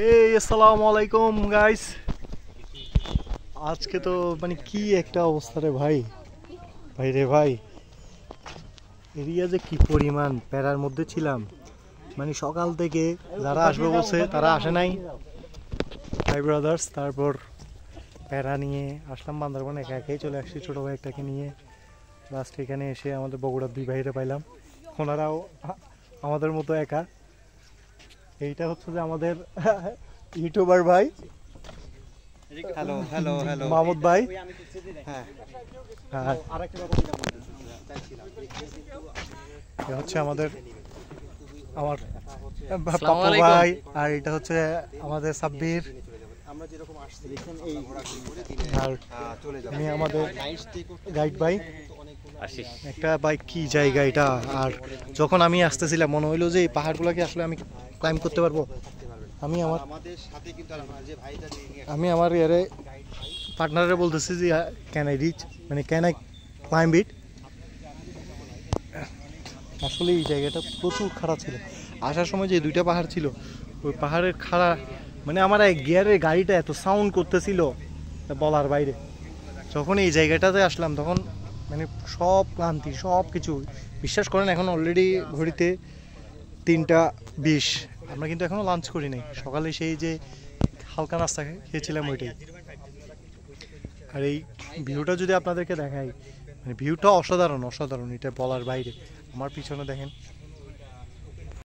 এই আসসালামু আলাইকুম গাইস। আজকে তো মানে কি একটা অবস্থা রে ভাই, ভাই রে ভাই, এরিয়া যে কি পরিমাণ প্যারার মধ্যে ছিলাম। মানে সকাল থেকে যারা আসবে বলছে তারা আসে নাই, ভাই ব্রাদার্স। তারপর প্যারা নিয়ে আসলাম বান্দরবান, একা একাই চলে আসছি ছোটো ভাই একটাকে নিয়ে। লাস্ট এখানে এসে আমাদের বগুড়ার দুই ভাইরে পাইলাম, ওনারাও আমাদের মতো একা। এইটা হচ্ছে যে আমাদের ইউটিউবার ভাই, হ্যালো হ্যালো হ্যালো মাহমুদ ভাই। হ্যাঁ হ্যাঁ, এটা হচ্ছে আমাদের আমার পাপ্পু ভাই, আর এটা হচ্ছে আমাদের সাব্বির, আমরা যেরকম আসছি দেখেন এই আর চলে যাব আমি আমাদের নাইট স্টে করতে গাইড ভাই। একটা বাইক কি জায়গা এটা, আর যখন আমি আসতেছিলাম মনে হইলো যে এই পাহাড়গুলোকে আসলে আমি ক্লাইম্ব করতে পারবো। আমি আমার আমাদের সাথে কিন্তু আর আমরা যে ভাইটা নিয়ে আমি আমার ইয়ারে পার্টনারে বলতেছি যে ক্যান আই রিচ, মানে ক্যান আই ক্লাইম্ব ইট। আসলে এই জায়গাটা প্রচুর খাড়া ছিল। আসার সময় যে দুইটা পাহাড় ছিল, ওই পাহাড়ের খাড়া, মানে আমার এই গিয়ারের গাড়িটা এত সাউন্ড করতেছিল বলার বাইরে। যখন এই জায়গাটাতে আসলাম তখন মানে সব ক্লান্তি সব কিছু, বিশ্বাস করেন এখন অলরেডি ঘড়িতে 3টা 20। আমরা কিন্তু এখনও লাঞ্চ করি নাই, সকালে সেই যে হালকা নাস্তা খেয়েছিলাম ওইটাই। আর এই ভিউটা যদি আপনাদেরকে দেখাই, মানে ভিউটা অসাধারণ অসাধারণ, এটা বলার বাইরে। আমার পিছনে দেখেন